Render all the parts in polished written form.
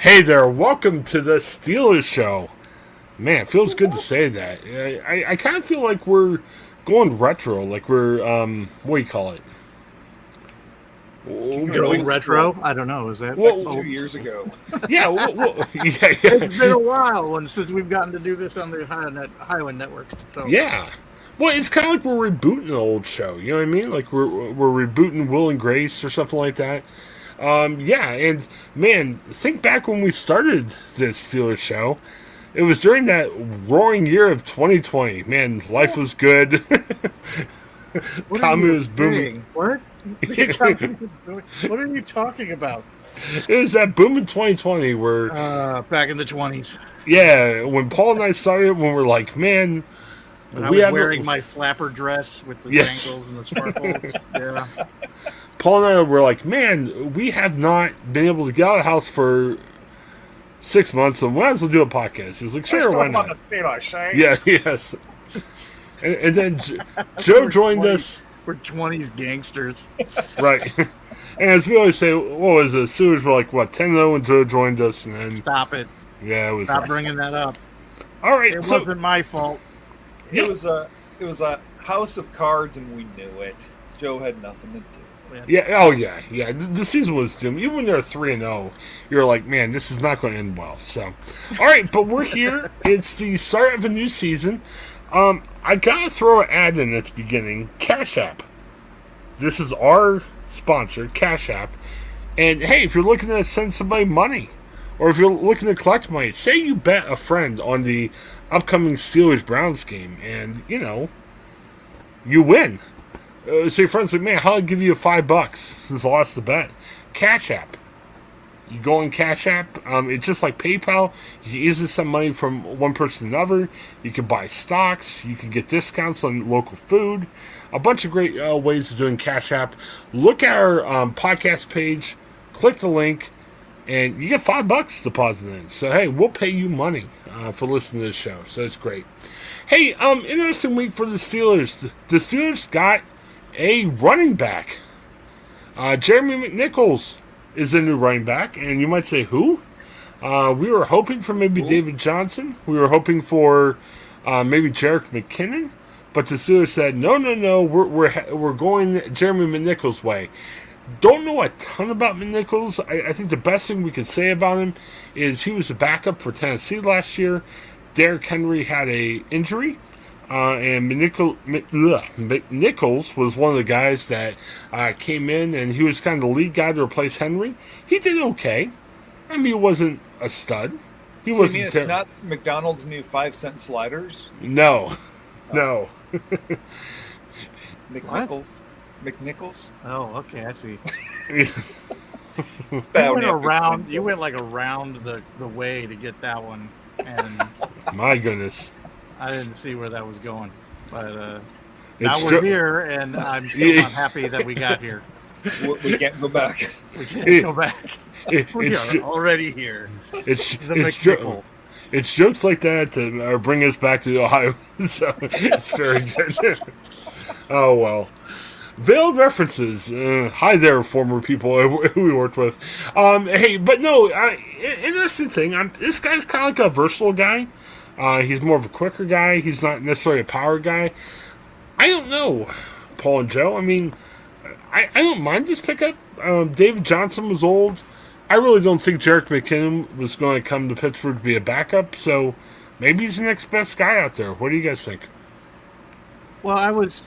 Hey there, welcome to the Steelers show. Man, it feels good to say that. I kind of feel like we're going retro, like we're, what do you call it? Going retro? I don't know. Is that Well, 2 years ago? Yeah, yeah, It's been a while since we've gotten to do this on the Ohioan network. So yeah. Well, it's kind of like we're rebooting the old show. You know what I mean? Like we're rebooting Will and Grace or something like that. Yeah, and man, think back when we started this Steelers show. It was during that roaring year of 2020. Man, life was good. Comedy was booming. What? What are you talking about? It was that booming 2020 where, Back in the 20s. yeah, when Paul and I started, when we're like, man, When I was wearing my flapper dress with the Yes. dangles and the sparkles. Yeah. Paul and I were like, man, we have not been able to get out of the house for 6 months, so we might as well do a podcast. He's like, sure, why not? Yeah, yes. And then Joe joined us. We're 20s gangsters. Right. And as we always say, what was it? Steelers were like, what, 10-0 when Joe joined us? And then, Stop it. yeah, it was. Stop bringing that up. All right, It so, wasn't my fault. It was a house of cards, and we knew it. Joe had nothing to do. yeah, oh, yeah, yeah. The season was doomed. Even when they're 3-0, you're like, man, this is not going to end well. So, all right, but we're here. It's the start of a new season. I got to throw an ad in at the beginning. Cash App. This is our sponsor, Cash App. And hey, if you're looking to send somebody money, or if you're looking to collect money, say you bet a friend on the upcoming Steelers-Browns game, and, you win. So your friend's like, man, how'd I give you $5 since I lost the bet? Cash App. You go on Cash App. It's just like PayPal. You can easily send money from one person to another. You can buy stocks. You can get discounts on local food. A bunch of great ways of doing Cash App. Look at our podcast page. Click the link. And you get $5 deposited in. So, hey, we'll pay you money for listening to this show. So, it's great. Hey, interesting week for the Steelers. The Steelers got a running back. Jeremy McNichols is a new running back. And you might say, who? We were hoping for maybe David Johnson. We were hoping for maybe Jeremy McKinnon. But the Steelers said, no, we're going Jeremy McNichols' way. Don't know a ton about McNichols. I think the best thing we can say about him is he was a backup for Tennessee last year. Derrick Henry had a injury. And McNichols was one of the guys that came in, and he was kind of the lead guy to replace Henry. He did okay. I mean, he wasn't a stud. He So wasn't you mean it's not McDonald's new 5-cent sliders? No. No. McNichols? Oh, okay, I see. It's bad You when went you have around. McNichols. You went like around the way to get that one, and My goodness. I didn't see where that was going. But now It's we're Joe- here, and I'm still not happy that we got here. We can't go back. We can't go back. We It's are already here. It's The it's, McNichol. it's jokes like that that bring us back to Ohio. So it's very good. Oh well. Veiled references. Hi there, former people we worked with. Hey, but no. Interesting thing. This guy's kind of like a versatile guy. He's more of a quicker guy. He's not necessarily a power guy. I don't know, Paul and Joe. I mean, I don't mind this pickup. David Johnson was old. I really don't think Jeremy McKinnon was going to come to Pittsburgh to be a backup. So maybe he's the next best guy out there. What do you guys think? Well, I was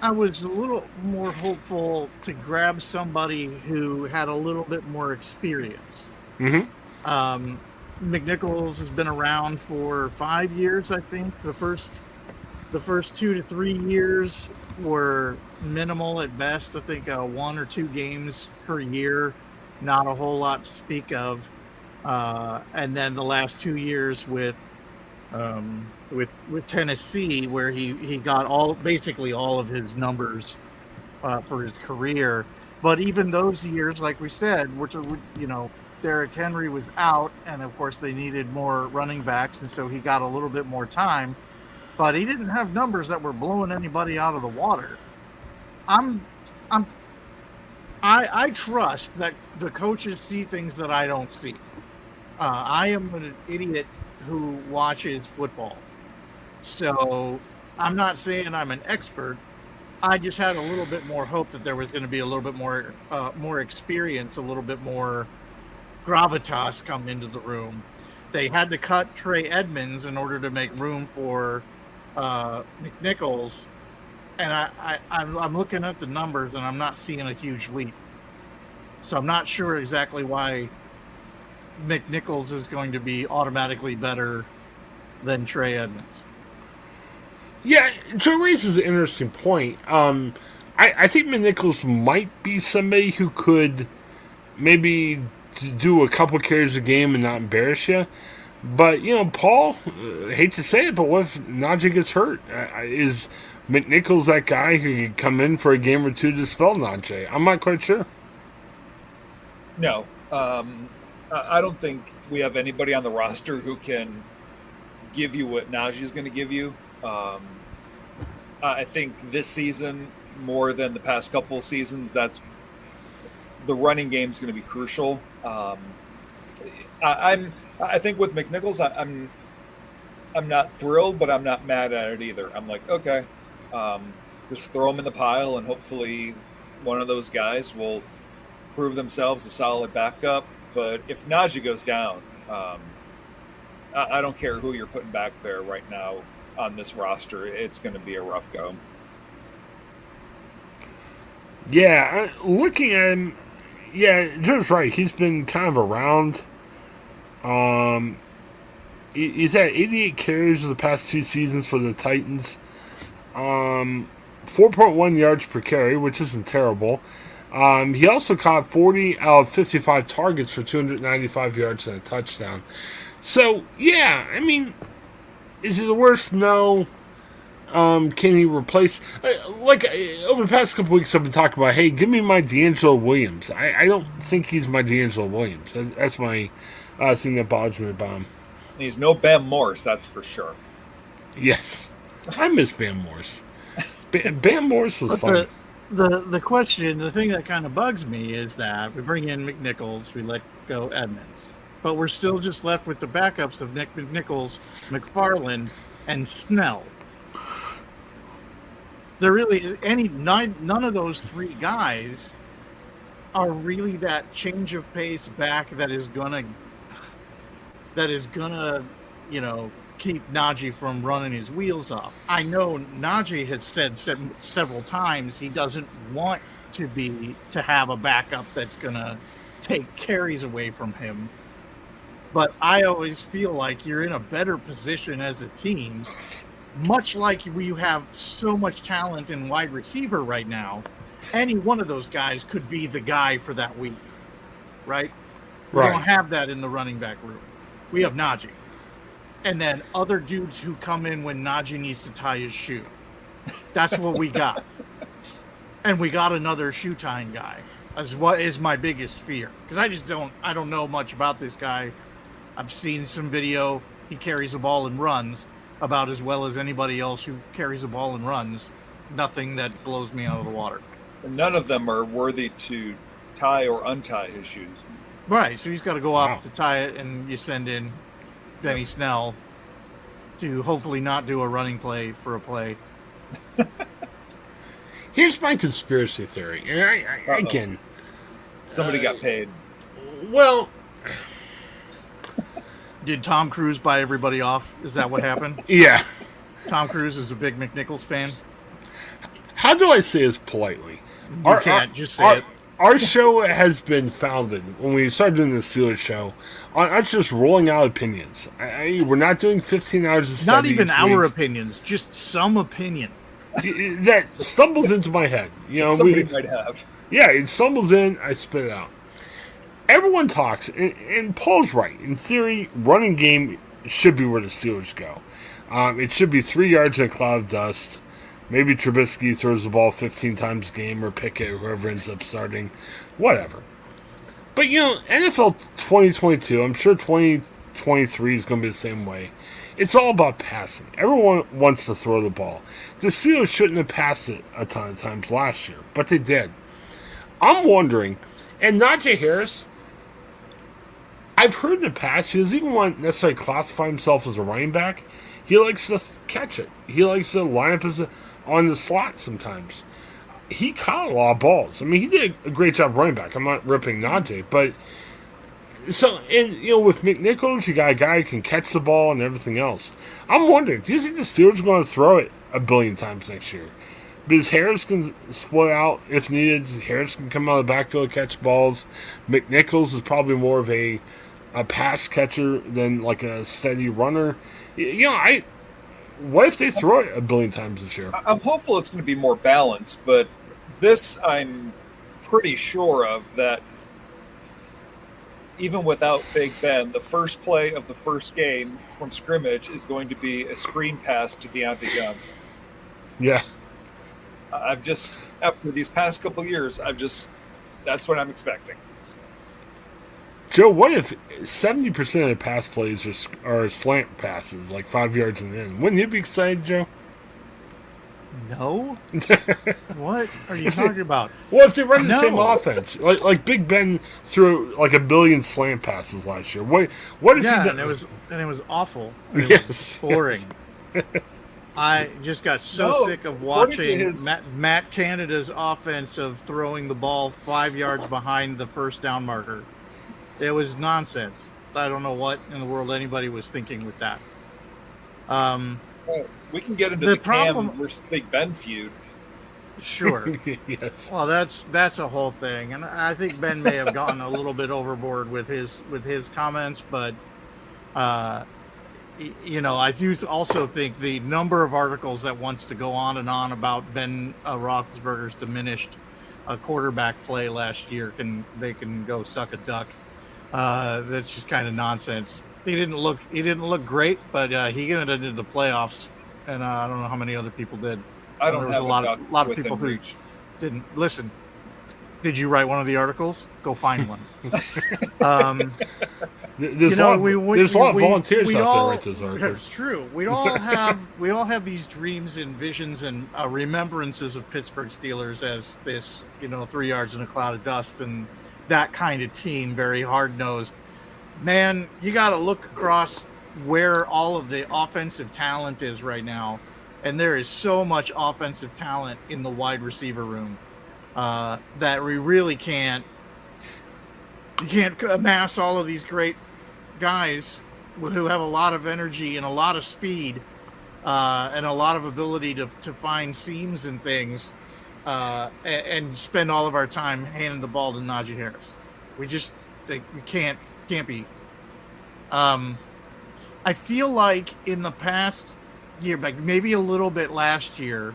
a little more hopeful to grab somebody who had a little bit more experience. Mm-hmm. McNichols has been around for 5 years, I think. The first 2 to 3 years were minimal at best. I think 1 or 2 games per year, not a whole lot to speak of. And then the last 2 years with Tennessee, where he got basically all of his numbers for his career. But even those years, like we said, which are, Derrick Henry was out, and of course they needed more running backs, and so he got a little bit more time. But he didn't have numbers that were blowing anybody out of the water. I trust that the coaches see things that I don't see. I am an idiot who watches football. So I'm not saying I'm an expert. I just had a little bit more hope that there was going to be a little bit more experience, a little bit more gravitas come into the room. They had to cut Trey Edmonds in order to make room for McNichols, and I'm looking at the numbers and I'm not seeing a huge leap. So I'm not sure exactly why McNichols is going to be automatically better than Trey Edmonds. Yeah, Joe raises an interesting point. I think McNichols might be somebody who could maybe do a couple carries a game and not embarrass you. But, Paul, hate to say it, but what if Najee gets hurt? Is McNichols that guy who could come in for a game or two to spell Najee? I'm not quite sure. No. I don't think we have anybody on the roster who can give you what Najee is going to give you. I think this season, more than the past couple of seasons, that's the running game is going to be crucial. I think with McNichols, I'm not thrilled, but I'm not mad at it either. I'm like, okay, just throw them in the pile, and hopefully one of those guys will prove themselves a solid backup. But if Najee goes down, I don't care who you're putting back there right now on this roster. It's going to be a rough go. Yeah, looking at him, yeah, Joe's right. He's been kind of around. He's had 88 carries of the past two seasons for the Titans. 4.1 yards per carry, which isn't terrible. He also caught 40 out of 55 targets for 295 yards and a touchdown. So, yeah, I mean, is it the worst? No. Can he replace... over the past couple weeks, I've been talking about, hey, give me my D'Angelo Williams. I don't think he's my D'Angelo Williams. That's my thing that bothers me about him. He's no Bam Morse, that's for sure. Yes. I miss Bam Morse. Bam Morse was fun. The question, the thing that kind of bugs me is that we bring in McNichols, we let go Edmonds. But we're still just left with the backups of Nick McNichols, McFarland, and Snell. There really none of those three guys are really that change of pace back that is gonna keep Najee from running his wheels off. I know Najee has said several times he doesn't want to have a backup that's gonna take carries away from him. But I always feel like you're in a better position as a team, much like we have so much talent in wide receiver right now. Any one of those guys could be the guy for that week, right? We don't have that in the running back room. We have Najee. And then other dudes who come in when Najee needs to tie his shoe. That's what we got. And we got another shoe tying guy. That's what is my biggest fear. Because I don't know much about this guy. I've seen some video. He carries the ball and runs about as well as anybody else who carries the ball and runs. Nothing that blows me out of the water. And none of them are worthy to tie or untie his shoes. Right, so he's got to go up to tie it, and you send in Benny Snell to hopefully not do a running play for a play. Here's my conspiracy theory. And again, somebody got paid. Well, did Tom Cruise buy everybody off? Is that what happened? Yeah. Tom Cruise is a big McNichols fan. How do I say this politely? You can't just say it. Our show has been founded, when we started doing the Steelers show, on us just rolling out opinions. We're not doing 15 hours of study. Not even our opinions, just some opinion. That stumbles into my head. Somebody might have. Yeah, it stumbles in, I spit it out. Everyone talks, and Paul's right. In theory, running game should be where the Steelers go. It should be 3 yards in a cloud of dust. Maybe Trubisky throws the ball 15 times a game, or Pickett, whoever ends up starting. Whatever. But, NFL 2022, I'm sure 2023 is going to be the same way. It's all about passing. Everyone wants to throw the ball. The Steelers shouldn't have passed it a ton of times last year, but they did. I'm wondering, and Najee Harris, I I've heard in the past he doesn't even want to necessarily classify himself as a running back. He likes to catch it. He likes to line up on the slot sometimes. He caught a lot of balls. I mean, he did a great job running back. I'm not ripping Najee, but so, and with McNichols, you got a guy who can catch the ball and everything else. I'm wondering, do you think the Steelers are going to throw it a billion times next year? Because Harris can split out if needed. Harris can come out of the backfield and catch balls. McNichols is probably more of a pass catcher than like a steady runner. What if they throw it a billion times this year? I'm hopeful it's going to be more balanced, but this I'm pretty sure of that even without Big Ben, the first play of the first game from scrimmage is going to be a screen pass to Deontay Johnson. Yeah. I've just, after these past couple of years, that's what I'm expecting. Joe, what if 70% of the pass plays are slant passes, like 5 yards and in? Wouldn't you be excited, Joe? No. What are you talking about? Well, if they run the same offense, like Big Ben threw like a billion slant passes last year. What if and it was awful. It was boring. Yes. I just got sick of watching Matt Canada's offense of throwing the ball 5 yards behind the first down marker. It was nonsense. I don't know what in the world anybody was thinking with that. We can get into the Cam versus Big Ben feud. Sure. Yes. Well, that's a whole thing, and I think Ben may have gotten a little bit overboard with his comments, but I do also think the number of articles that wants to go on and on about Ben Roethlisberger's diminished quarterback play last year can go suck a duck. That's just kind of nonsense. He didn't look great, but he got into the playoffs, and I don't know how many other people did. I don't have a lot of people who didn't listen. Did you write one of the articles? Go find one. There's a lot of volunteers out there to write those articles. It's true. We all have these dreams and visions and remembrances of Pittsburgh Steelers as this 3 yards in a cloud of dust and that kind of team, very hard-nosed. Man, you got to look across where all of the offensive talent is right now, and there is so much offensive talent in the wide receiver room that we really can't amass all of these great guys who have a lot of energy and a lot of speed and a lot of ability to find seams and things and spend all of our time handing the ball to Najee Harris. We can't be. I feel like in the past year, like maybe a little bit last year,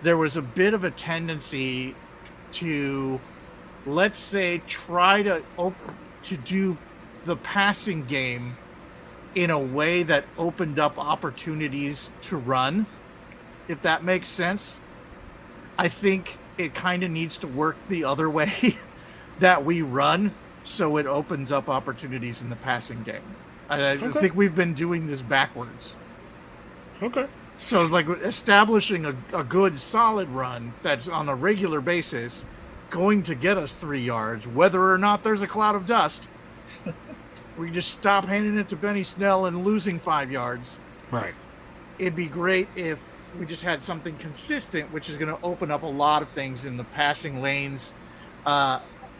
there was a bit of a tendency to, let's say, try to do the passing game in a way that opened up opportunities to run, if that makes sense. I think it kind of needs to work the other way, that we run so it opens up opportunities in the passing game. I think we've been doing this backwards. Okay. So it's like establishing a good solid run that's on a regular basis going to get us 3 yards, whether or not there's a cloud of dust. We just stop handing it to Benny Snell and losing 5 yards. Right. It'd be great if we just had something consistent, which is going to open up a lot of things in the passing lanes.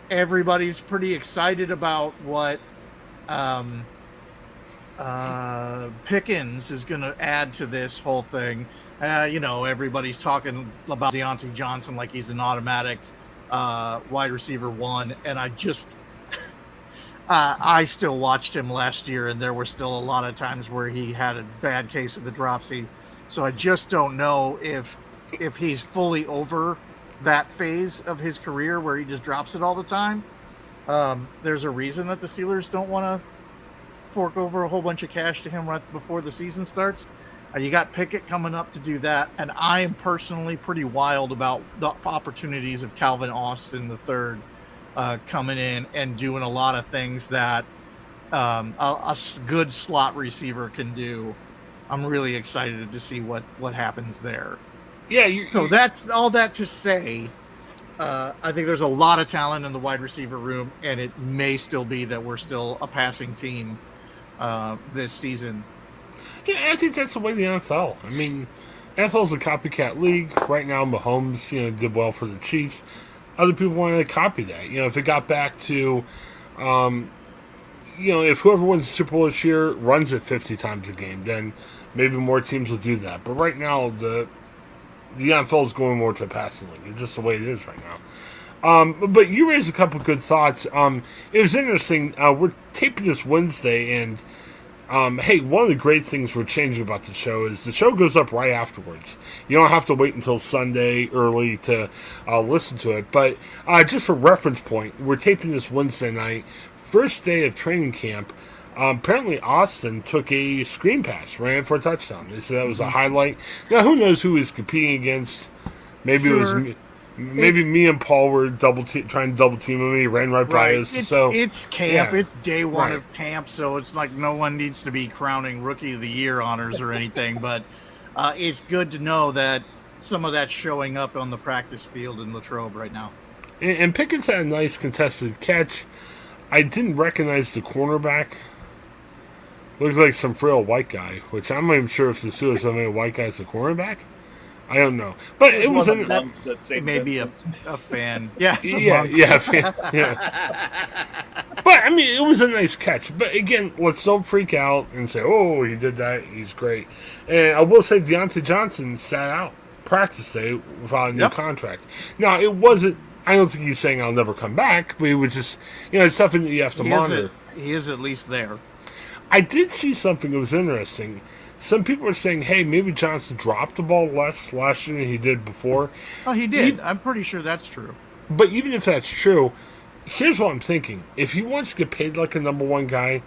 Everybody's pretty excited about what Pickens is going to add to this whole thing. Everybody's talking about Deontay Johnson like he's an automatic wide receiver one, and I still watched him last year, and there were still a lot of times where he had a bad case of the dropsy. So I just don't know if he's fully over that phase of his career where he just drops it all the time. There's a reason that the Steelers don't want to fork over a whole bunch of cash to him right before the season starts. You got Pickett coming up to do that, and I am personally pretty wild about the opportunities of Calvin Austin III coming in and doing a lot of things that a good slot receiver can do. I'm really excited to see what happens there. Yeah. So that's all that to say, I think there's a lot of talent in the wide receiver room, and it may still be that we're still a passing team this season. Yeah, I think that's the way the NFL. I mean, NFL's a copycat league. Right now, Mahomes, did well for the Chiefs. Other people wanted to copy that. If it got back to, if whoever wins the Super Bowl this year runs it 50 times a game, then maybe more teams will do that. But right now, the NFL is going more to a passing league. It's just the way it is right now. But you raised a couple good thoughts. It was interesting. We're taping this Wednesday, and hey, one of the great things we're changing about the show is the show goes up right afterwards. You don't have to wait until Sunday early to listen to it. But just for reference point, we're taping this Wednesday night, first day of training camp. Apparently, Austin took a screen pass, ran it for a touchdown. They said that was a highlight. Now, who knows who he's competing against? Maybe it was me. Maybe me and Paul were trying to double team him. He ran right by us. It's camp. Yeah. It's day one of camp, so it's like no one needs to be crowning Rookie of the Year honors or anything. But it's good to know that some of that's showing up on the practice field in Latrobe right now. And Pickens had a nice contested catch. I didn't recognize the cornerback. Looks like some frail white guy, which I'm not even sure if the Steelers have any white guy as a cornerback. I don't know, but it was maybe a fan. Yeah, yeah. But I mean, it was a nice catch. But again, let's don't freak out and say, "Oh, he did that. He's great." And I will say, Deontay Johnson sat out practice day without a new contract. Now, it wasn't. I don't think he's saying I'll never come back, but it was just, it's something that you have to monitor. He is at least there. I did see something that was interesting. Some people are saying, hey, maybe Johnson dropped the ball less last year than he did before. Oh, he did. I'm pretty sure that's true. But even if that's true, here's what I'm thinking. If he wants to get paid like a number one guy,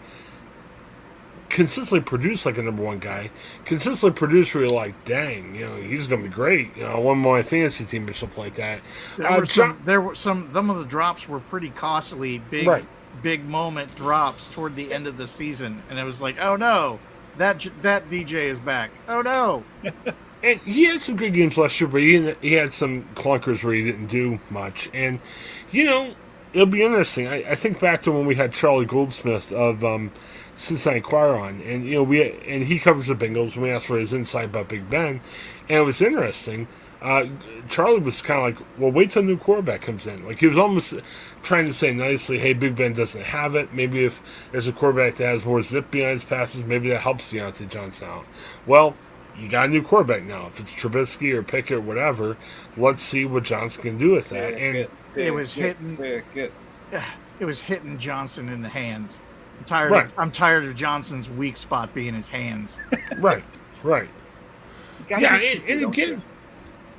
consistently produce like a number one guy, consistently produce where you're like, dang, he's going to be great. One more fantasy team or something like that. There were some of the drops were pretty costly, big moment drops toward the end of the season. And it was like, oh, no. That DJ is back. Oh, no. And he had some good games last year, but he had some clunkers where he didn't do much. And, it'll be interesting. I think back to when we had Charlie Goldsmith of Cincinnati Inquirer on, and, he covers the Bengals, and we asked for his insight about Big Ben. And it was interesting. Charlie was kind of like, well, wait till a new quarterback comes in. Like, he was almost trying to say nicely, hey, Big Ben doesn't have it. Maybe if there's a quarterback that has more zip behind his passes, maybe that helps Deontay Johnson out. Well, you got a new quarterback now. If it's Trubisky or Pickett or whatever, let's see what Johnson can do with that. And it was hitting Johnson in the hands. I'm tired of Johnson's weak spot being his hands. Right. Yeah, and again,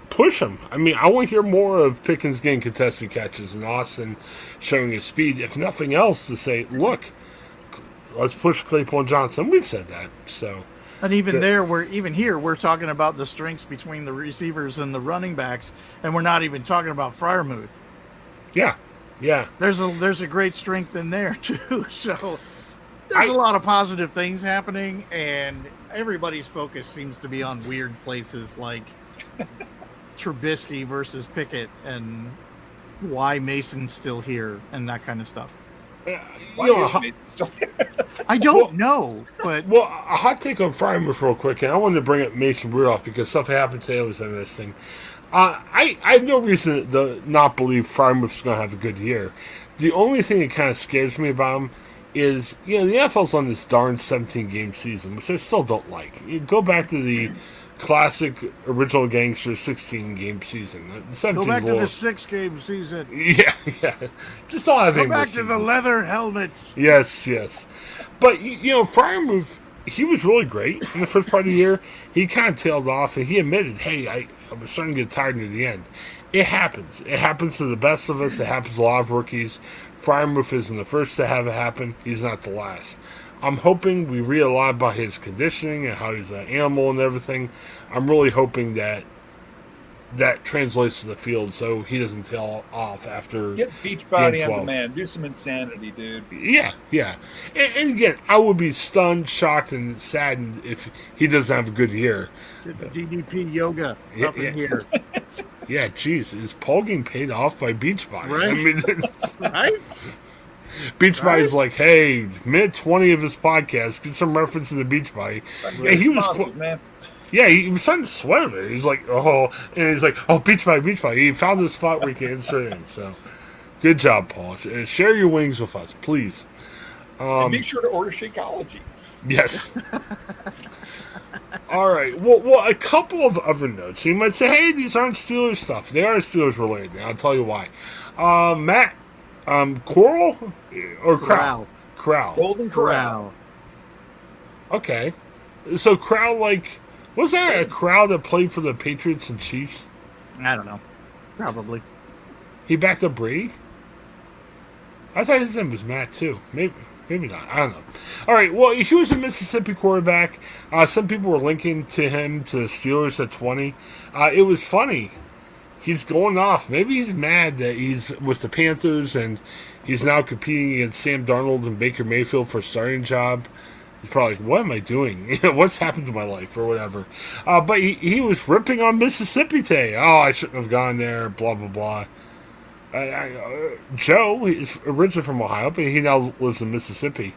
push him. I mean, I want to hear more of Pickens getting contested catches and Austin showing his speed. If nothing else, to say, look, let's push Claypool and Johnson. We've said that. So, and we're talking about the strengths between the receivers and the running backs, and we're not even talking about Freiermuth. Yeah. There's a great strength in there too. So there's a lot of positive things happening, and everybody's focus seems to be on weird places like Trubisky versus Pickett and why Mason's still here and that kind of stuff. Why is Mason still here? I don't know, but a hot take on Freiermuth real quick, and I wanted to bring up Mason Rudolph because stuff happened today that was interesting. I have no reason to not believe Freiermuth's going to have a good year. The only thing that kind of scares me about him is, the NFL's on this darn 17-game season, which I still don't like. You go back to the classic original gangster 16-game season. Go back to the 6-game season. Yeah. Just don't have any more Go back to the leather helmets. Yes. But, Freiermuth, he was really great in the first part of the year. He kind of tailed off, and he admitted, hey, I was starting to get tired near the end. It happens. It happens to the best of us. It happens to a lot of rookies. Freiermuth isn't the first to have it happen. He's not the last. I'm hoping we read a lot about his conditioning and how he's an animal and everything. I'm really hoping that translates to the field so he doesn't tail off after get beach body on demand. Do some insanity, dude. Yeah. And again, I would be stunned, shocked, and saddened if he doesn't have a good year. Get the DDP yoga up in here. Yeah, geez, is Paul getting paid off by Beachbody? Right. I mean, Right? Beachbody's like, hey, minute 20 of his podcast, get some reference to the Beachbody. Yeah, he was man. Yeah, he was starting to sweat of it. He's like, oh, and he's like, oh, Beachbody, Beachbody. He found the spot where he can insert in. So, good job, Paul. Share your wings with us, please. And make sure to order Shakeology. Yes. All right. Well, a couple of other notes. You might say, hey, these aren't Steelers stuff. They are Steelers related. And I'll tell you why. Matt, Coral or Crow? Crow. Golden Corral. Okay. So Crow, like, was there a Crow that played for the Patriots and Chiefs? I don't know. Probably. He backed up Brady? I thought his name was Matt, too. Maybe not. I don't know. All right. Well, he was a Mississippi quarterback. Some people were linking to him to the Steelers at 20. It was funny. He's going off. Maybe he's mad that he's with the Panthers and he's now competing against Sam Darnold and Baker Mayfield for a starting job. He's probably like, what am I doing? What's happened to my life or whatever? But he was ripping on Mississippi today. Oh, I shouldn't have gone there, blah, blah, blah. Joe is originally from Ohio, but he now lives in Mississippi.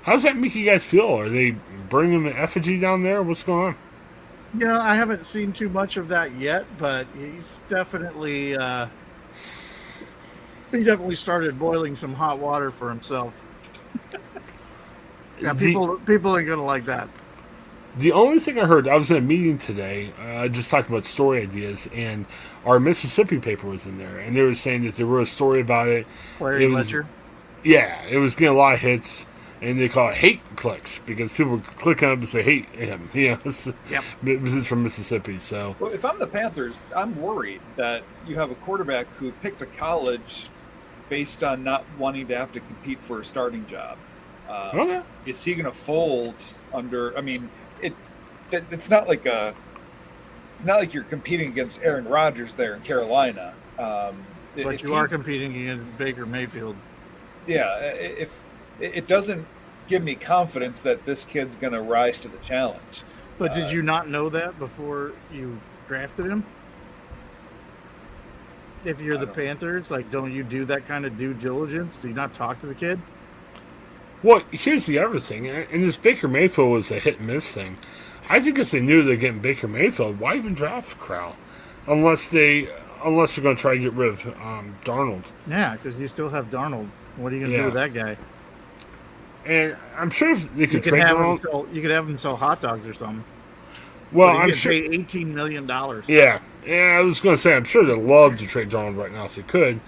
How does that make you guys feel? Are they bringing an effigy down there? What's going on? Yeah, I haven't seen too much of that yet, but he's definitely he definitely started boiling some hot water for himself. Yeah, people ain't gonna like that. The only thing I heard, I was in a meeting today, just talking about story ideas, and our Mississippi paper was in there, and they were saying that there wrote a story about it. Larry Fletcher? Yeah, it was getting a lot of hits, and they call it hate clicks, because people would click on it and say, hate him. You know, yep. This is from Mississippi, so. Well, if I'm the Panthers, I'm worried that you have a quarterback who picked a college based on not wanting to have to compete for a starting job. Okay. Is he going to fold under? I mean, it's not like you're competing against Aaron Rodgers there in Carolina. But you are competing against Baker Mayfield. Yeah, if it doesn't give me confidence that this kid's going to rise to the challenge. But did you not know that before you drafted him? If you're the Panthers, like, don't you do that kind of due diligence? Do you not talk to the kid? Well, here's the other thing, and this Baker Mayfield was a hit and miss thing. I think if they knew they're getting Baker Mayfield, why even draft Crow? Unless they're going to try to get rid of Darnold. Yeah, because you still have Darnold. What are you going to do with that guy? And I'm sure if they could trade Darnold, you could have him sell hot dogs or something. Well, I'm sure pay $18 million. Yeah, I was going to say I'm sure they'd love to trade Darnold right now if they could,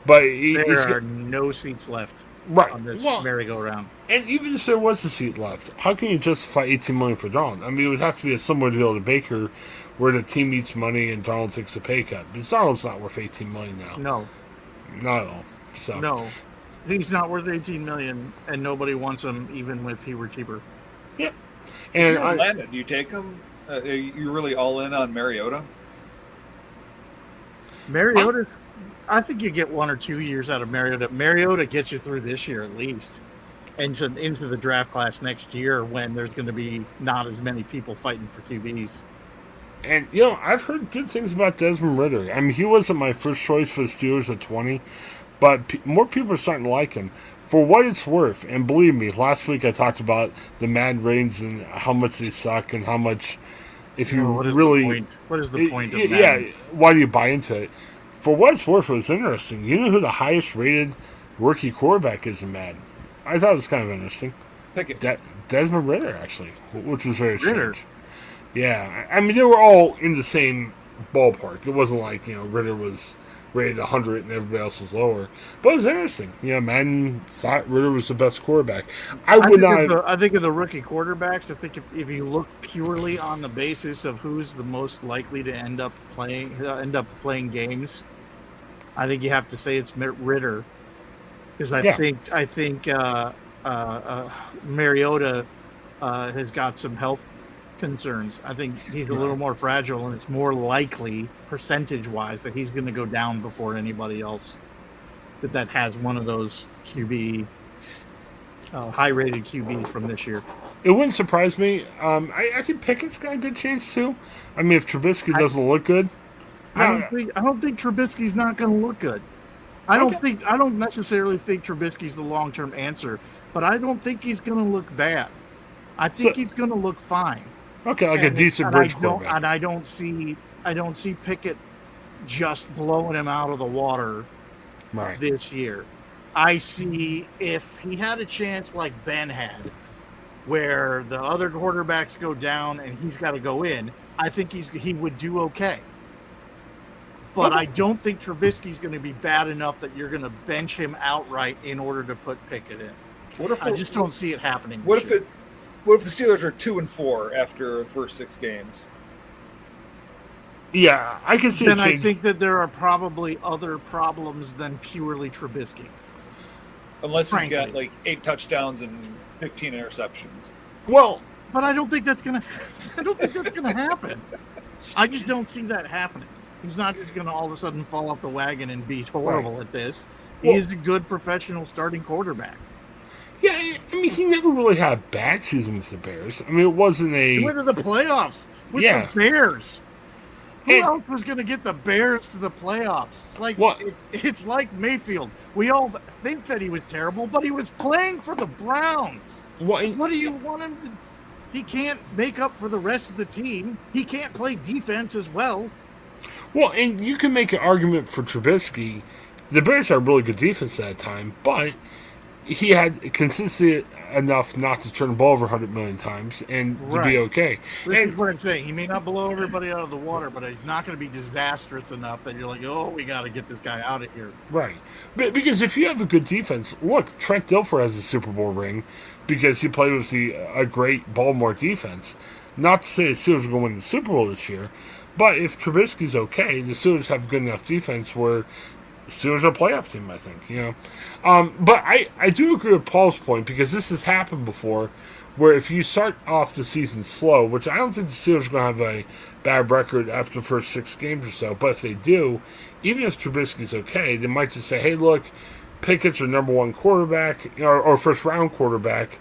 but there are no seats left. Right. On this merry-go-round. And even if there was a seat left, how can you justify $18 million for Darnold? I mean, it would have to be a similar deal to Baker, where the team eats money and Darnold takes a pay cut. But Darnold's not worth $18 million now. No, not at all. So no, he's not worth $18 million, and nobody wants him, even if he were cheaper. Yep. And Atlanta, do you take him? Are you really all in on Mariota? Mariota. I think you get 1 or 2 years out of Mariota. Mariota gets you through this year at least, and into the draft class next year when there's going to be not as many people fighting for QBs. And, I've heard good things about Desmond Ridder. I mean, he wasn't my first choice for the Steelers at 20, but more people are starting to like him. For what it's worth, and believe me, last week I talked about the Mad Reigns and how much they suck and how much, if you what is the point of Madden? Yeah, why do you buy into it? For what it's worth, it was interesting. You know who the highest rated rookie quarterback is in Madden? I thought it was kind of interesting. Pick it. Desmond Ridder, actually, which was very strange. Yeah, I mean, they were all in the same ballpark. It wasn't like, Ridder was rated 100 and everybody else was lower. But it was interesting. Madden thought Ridder was the best quarterback. I think of the rookie quarterbacks, I think if you look purely on the basis of who's the most likely to end up playing games, I think you have to say it's Ridder, because I think Mariota has got some health concerns. I think he's a little more fragile, and it's more likely, percentage-wise, that he's going to go down before anybody else that has one of those high-rated QBs from this year. It wouldn't surprise me. I think Pickett's got a good chance too. I mean, if Trubisky doesn't look good, I don't think Trubisky's not going to look good. I don't necessarily think Trubisky's the long-term answer, but I don't think he's going to look bad. I think he's going to look fine. Okay, like a decent bridge quarterback. And I don't see Pickett just blowing him out of the water this year. I see if he had a chance like Ben had, where the other quarterbacks go down and he's got to go in, I think he would do okay. But I don't think Trubisky's going to be bad enough that you're going to bench him outright in order to put Pickett in. I just don't see it happening. What if the Steelers are 2-4 after the first 6 games? Yeah, I can see. Then I think that there are probably other problems than purely Trubisky. Unless he's got like 8 touchdowns and 15 interceptions. Well, but I don't think that's gonna. I don't think that's gonna happen. I just don't see that happening. He's not just gonna all of a sudden fall off the wagon and be horrible at this. He is a good professional starting quarterback. Yeah, I mean, he never really had a bad season with the Bears. I mean, it wasn't a. He went to the playoffs with the Bears. Who else was going to get the Bears to the playoffs? It's like it's like Mayfield. We all think that he was terrible, but he was playing for the Browns. What do you want him to? He can't make up for the rest of the team. He can't play defense as well. Well, and you can make an argument for Trubisky. The Bears had a really good defense at that time, but he had consistency enough not to turn the ball over 100 million times and to be okay. This is what I'm saying. He may not blow everybody out of the water, but he's not going to be disastrous enough that you're like, oh, we got to get this guy out of here. Right. But because if you have a good defense, look, Trent Dilfer has a Super Bowl ring because he played with a great Baltimore defense. Not to say the Steelers are going to win the Super Bowl this year, but if Trubisky's okay, the Steelers have good enough defense where Steelers are a playoff team, I think, But I do agree with Paul's point because this has happened before where if you start off the season slow, which I don't think the Steelers are going to have a bad record after the first 6 games or so, but if they do, even if Trubisky's okay, they might just say, hey, look, Pickett's our number 1 quarterback or first-round quarterback.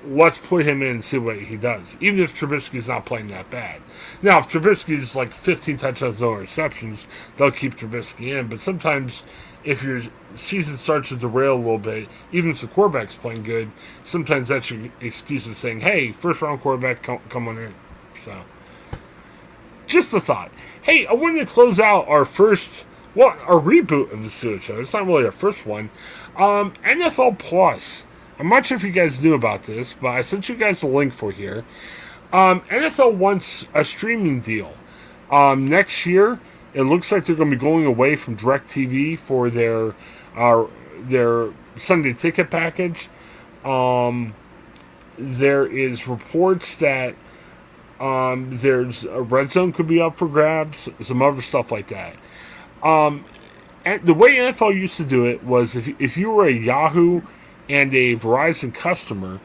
Let's put him in and see what he does, even if Trubisky's not playing that bad. Now, if Trubisky's like 15 touchdowns, no receptions, they'll keep Trubisky in. But sometimes if your season starts to derail a little bit, even if the quarterback's playing good, sometimes that's your excuse of saying, hey, first-round quarterback, come on in. So, just a thought. Hey, I wanted to close out our reboot of the Steelers show. It's not really our first one. NFL Plus. I'm not sure if you guys knew about this, but I sent you guys a link for here. NFL wants a streaming deal. Next year, it looks like they're going to be going away from DirecTV for their Sunday ticket package. There is reports that there's a Red Zone could be up for grabs, some other stuff like that. And the way NFL used to do it was if you were a Yahoo and a Verizon customer,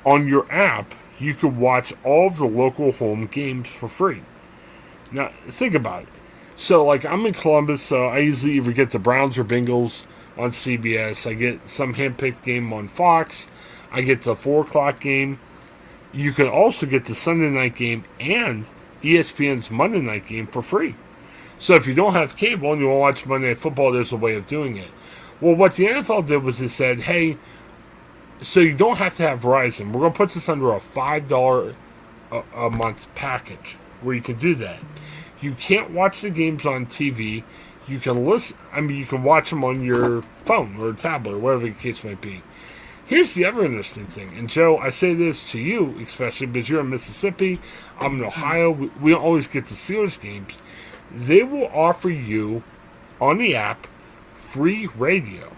on your app, you could watch all of the local home games for free. Now, think about it. So, like, I'm in Columbus, so I usually either get the Browns or Bengals on CBS. I get some hand-picked game on Fox. I get the 4 o'clock game. You can also get the Sunday night game and ESPN's Monday night game for free. So if you don't have cable and you want to watch Monday Night Football, there's a way of doing it. Well, what the NFL did was they said, hey, so you don't have to have Verizon. We're going to put this under a $5 a month package where you can do that. You can't watch the games on TV. You can listen. I mean, you can watch them on your phone or tablet or whatever the case might be. Here's the other interesting thing. And, Joe, I say this to you, especially because you're in Mississippi. I'm in Ohio. We don't always get the Steelers games. They will offer you, on the app, free radio.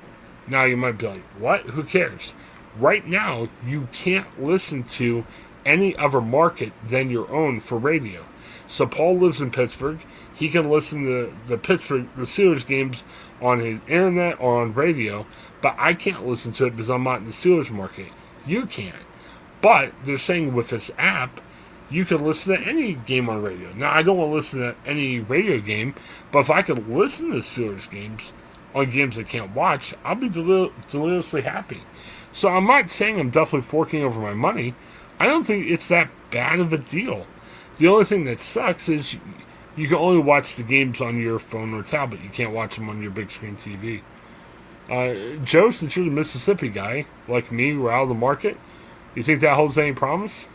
Now you might be like, what? Who cares? Right now, you can't listen to any other market than your own for radio. So Paul lives in Pittsburgh. He can listen to the Steelers games on his internet or on radio, but I can't listen to it because I'm not in the Steelers market. You can. But they're saying with this app, you can listen to any game on radio. Now, I don't want to listen to any radio game, but if I could listen to Steelers games on games I can't watch, I'll be deliriously happy. So I'm not saying I'm definitely forking over my money. I don't think it's that bad of a deal. The only thing that sucks is you can only watch the games on your phone or tablet. You can't watch them on your big screen TV. Joe, since you're the Mississippi guy, like me, we're out of the market. You think that holds any promise?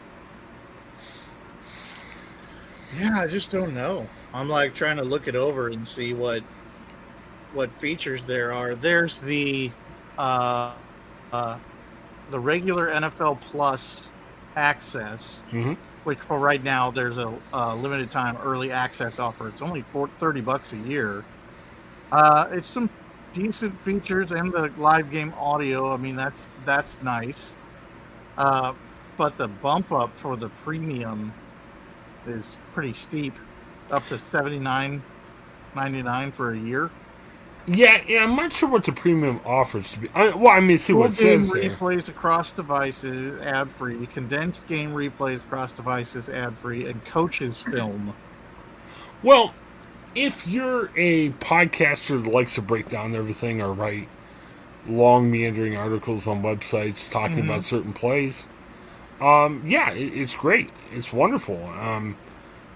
Yeah, I just don't know. I'm like trying to look it over and see what features there are. There's the regular NFL Plus access, which for right now there's a limited time early access offer. It's only $30 a year. It's some decent features and the live game audio. I mean, that's nice. But the bump up for the premium is pretty steep, up to $79.99 for a year. Yeah, I'm not sure what the premium offers to be. See what it says there. Replays across devices, ad-free. Condensed game replays across devices, ad-free. And coaches film. Well, if you're a podcaster that likes to break down everything or write long, meandering articles on websites talking about certain plays, it's great. It's wonderful.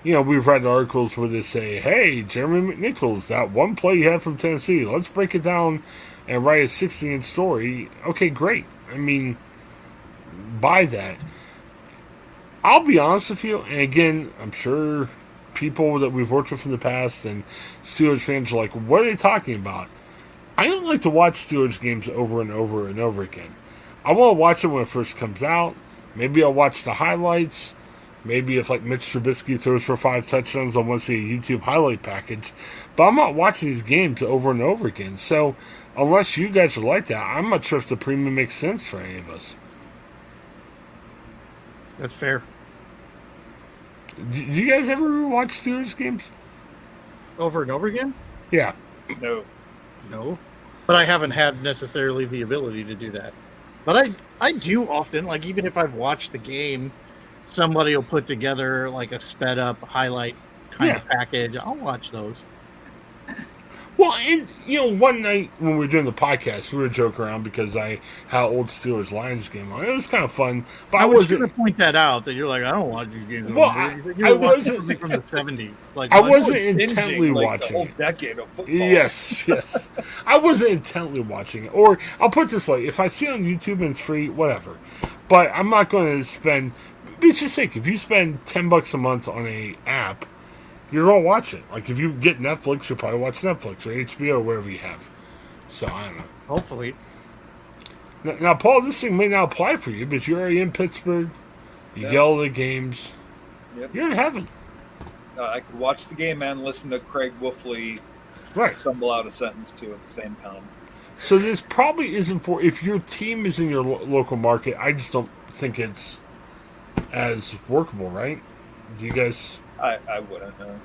We've read articles where they say, hey, Jeremy McNichols, that one play you had from Tennessee, let's break it down and write a 60-inch story. Okay, great. I mean, buy that. I'll be honest with you, and again, I'm sure people that we've worked with in the past and Steelers fans are like, what are they talking about? I don't like to watch Steelers games over and over and over again. I want to watch it when it first comes out. Maybe I'll watch the highlights. Maybe if, like, Mitch Trubisky throws for 5 touchdowns, I want to see a YouTube highlight package. But I'm not watching these games over and over again. So, unless you guys are like that, I'm not sure if the premium makes sense for any of us. That's fair. Do you guys ever watch Steelers games? Over and over again? Yeah. No. But I haven't had necessarily the ability to do that. But I do often, like, even if I've watched the game, somebody will put together like a sped up highlight kind of package. I'll watch those. Well, and one night when we were doing the podcast, we were joking around because I had old Steelers Lions game on. It was kind of fun, but I wasn't going to point that out that you're like, I don't watch these games. Well, I wasn't something from the 70s. Like I wasn't intently watching the whole decade of football. Yes. I wasn't intently watching it. Or I'll put it this way: if I see it on YouTube and it's free, whatever. But I'm not going to spend. But just think, if you spend $10 a month on a app, you're gonna watch it. Like if you get Netflix, you'll probably watch Netflix or HBO or wherever you have. So I don't know. Hopefully. Now, Paul, this thing may not apply for you, but you're already in Pittsburgh. You get all the games. Yep. You're in heaven. I could watch the game and listen to Craig Wolfley stumble out a sentence too at the same time. So this probably isn't for if your team is in your local market. I just don't think it's as workable, right? Do you guys? I wouldn't know.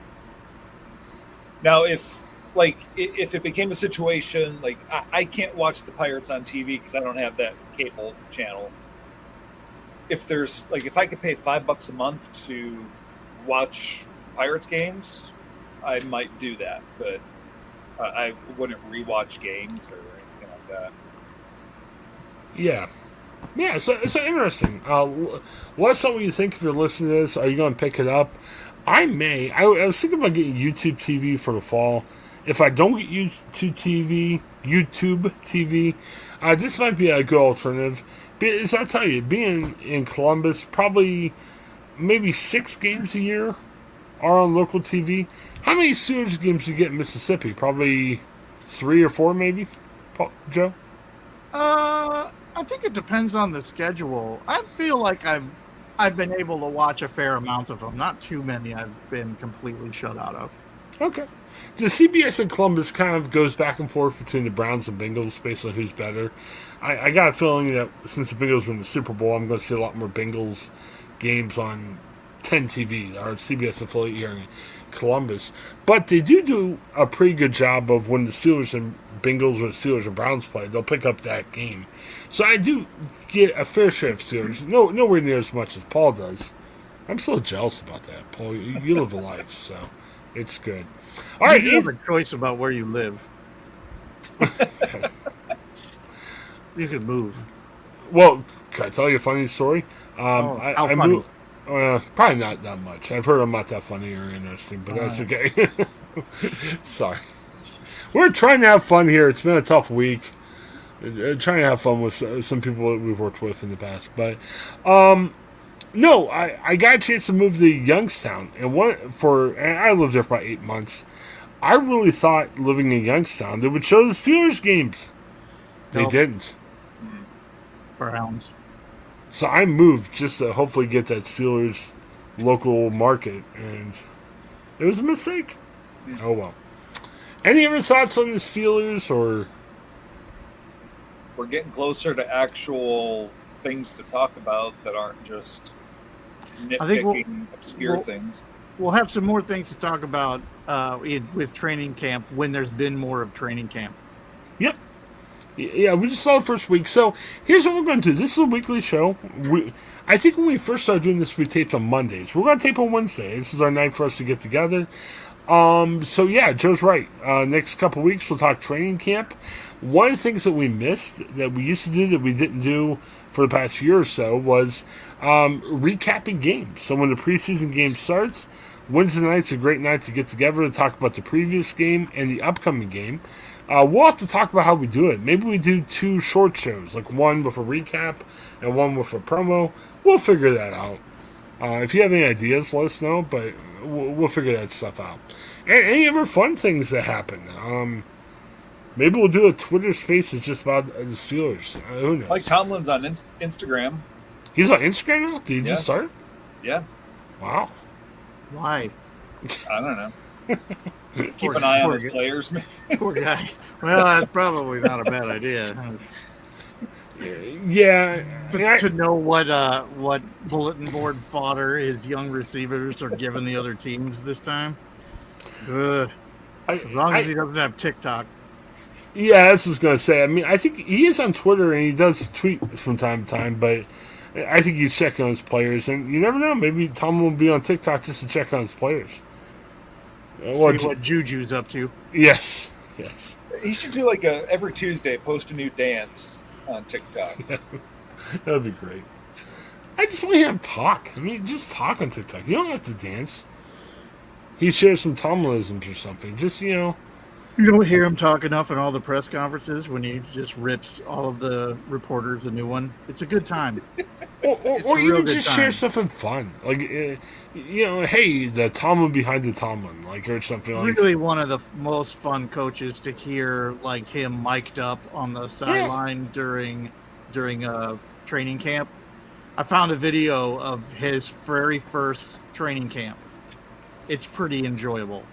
Now, if it became a situation like I can't watch the Pirates on TV because I don't have that cable channel. If I could pay $5 a month to watch Pirates games, I might do that, but I wouldn't rewatch games or anything like that. Yeah, so it's interesting. Let us know what you think if you're listening to this. Are you going to pick it up? I may. I was thinking about getting YouTube TV for the fall. If I don't get YouTube TV, this might be a good alternative. But as I tell you, being in Columbus, probably maybe 6 games a year are on local TV. How many Steelers games do you get in Mississippi? Probably 3 or 4, maybe, Joe? I think it depends on the schedule. I feel like I've been able to watch a fair amount of them. Not too many I've been completely shut out of. Okay. The CBS in Columbus kind of goes back and forth between the Browns and Bengals based on who's better. I got a feeling that since the Bengals win the Super Bowl, I'm going to see a lot more Bengals games on 10 TV, our CBS affiliate here in Columbus. But they do a pretty good job of when the Steelers and Bengals or the Steelers and Browns play, they'll pick up that game. So I do get a fair share of Steelers. Nowhere near as much as Paul does. I'm still jealous about that, Paul. You live a life, so it's good. All right, you have a choice about where you live. You could move. Well, can I tell you a funny story? I Probably not that much. I've heard I'm not that funny or interesting, but that's okay. Sorry. We're trying to have fun here. It's been a tough week. Trying to have fun with some people that we've worked with in the past. But, no, I got a chance to move to Youngstown. And I lived there for about 8 months. I really thought living in Youngstown, they would show the Steelers games. They didn't. Browns. So I moved just to hopefully get that Steelers local market, and it was a mistake. Oh, well. Any other thoughts on the Steelers, or? We're getting closer to actual things to talk about that aren't just nitpicking obscure things. We'll have some more things to talk about with training camp when there's been more of training camp. Yep. Yeah, we just saw the first week. So here's what we're going to do. This is a weekly show. I think when we first started doing this, we taped on Mondays. We're going to tape on Wednesday. This is our night for us to get together. So yeah, Joe's right. Next couple weeks, we'll talk training camp. One of the things that we missed that we used to do that we didn't do for the past year or so was recapping games. So when the preseason game starts, Wednesday night's a great night to get together to talk about the previous game and the upcoming game. We'll have to talk about how we do it. Maybe we do 2 short shows, like one with a recap and one with a promo. We'll figure that out. If you have any ideas, let us know, but we'll figure that stuff out. And any other fun things that happen. Maybe we'll do a Twitter space that's just about the Steelers. Who knows? Mike Tomlin's on Instagram. He's on Instagram now? Did he just start? Yeah. Wow. Why? I don't know. Keep an eye on his players. Poor guy. Well, that's probably not a bad idea. Yeah. To know what bulletin board fodder his young receivers are giving the other teams this time. As long as he doesn't have TikTok. Yeah, this is going to say. I mean, I think he is on Twitter and he does tweet from time to time, but I think he's checking on his players. And you never know. Maybe Tom will be on TikTok just to check on his players. See what Juju's up to. Yes. He should do like every Tuesday post a new dance on TikTok. Yeah. That'd be great. I just want to hear him talk. I mean, just talk on TikTok. You don't have to dance. He shares some Tomlinisms or something. Just, You don't hear him talk enough in all the press conferences when he just rips all of the reporters a new one. It's a good time. Or even just share something fun. Like, hey, the Tomlin behind the Tomlin, or something like that. Really one of the most fun coaches to hear, him mic'd up on the sideline during training camp. I found a video of his very first training camp. It's pretty enjoyable.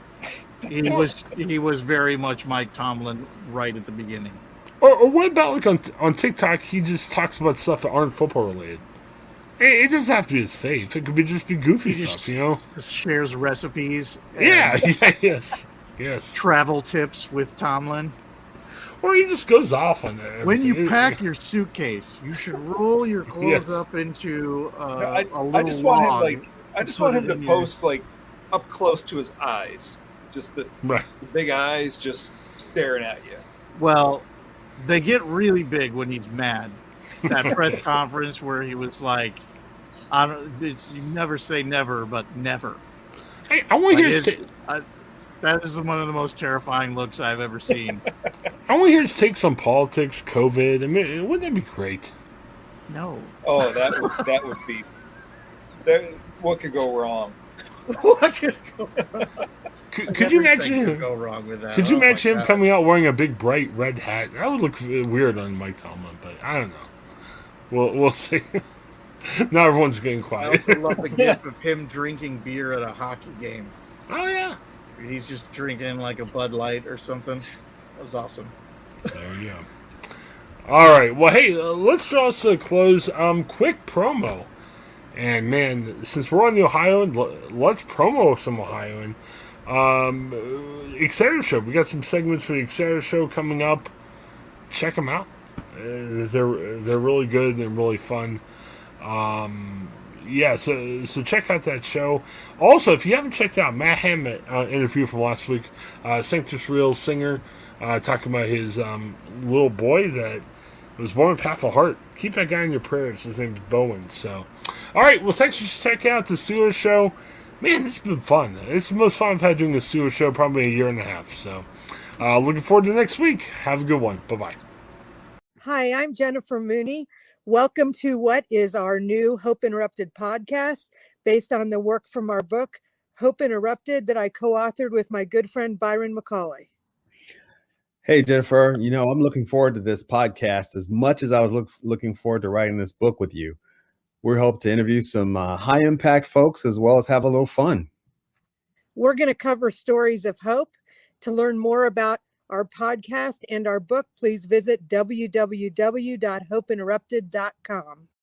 He was very much Mike Tomlin right at the beginning. Or what about on TikTok? He just talks about stuff that aren't football related. It doesn't have to be his faith. It could just be goofy stuff, Just shares recipes. Yes. Travel tips with Tomlin. Or he just goes off on that. When you pack your suitcase, you should roll your clothes up into a little I just want log him I just want him to post up close to his eyes. Just the big eyes just staring at you. Well, they get really big when he's mad. That press conference where he was like, you never say never, but never. Hey, I want to hear his that is one of the most terrifying looks I've ever seen. I want to hear his takes on politics, COVID. I mean, wouldn't that be great? No. Oh, that would be. What could go wrong? What could go wrong? Could you imagine him go wrong with that? Could you imagine him coming out wearing a big bright red hat? That would look weird on Mike Tomlin, but I don't know. We'll see. Now everyone's getting quiet. I also love the gif of him drinking beer at a hockey game. Oh yeah. He's just drinking like a Bud Light or something. That was awesome. There you go. All right. Well, hey, let's draw us to a close. Quick promo. And man, since we're on the Ohioan, let's promo some Ohioan. Etc. Show. We got some segments for the Etc. Show coming up. Check them out. They're really good and really fun. So check out that show. Also, if you haven't checked out Matt Hammett interview from last week, Sanctus Real singer, talking about his little boy that was born with half a heart. Keep that guy in your prayers. His name's Bowen. So All right, well, thanks for checking out the Steelers show. Man, this has been fun. It's the most fun I've had doing a Steelers show probably a year and a half. So, looking forward to next week. Have a good one. Bye-bye. Hi, I'm Jennifer Mooney. Welcome to what is our new Hope Interrupted podcast based on the work from our book, Hope Interrupted, that I co-authored with my good friend Byron McCauley. Hey, Jennifer, I'm looking forward to this podcast as much as I was looking forward to writing this book with you. We hope to interview some high-impact folks as well as have a little fun. We're going to cover stories of hope. To learn more about our podcast and our book, please visit www.hopeinterrupted.com.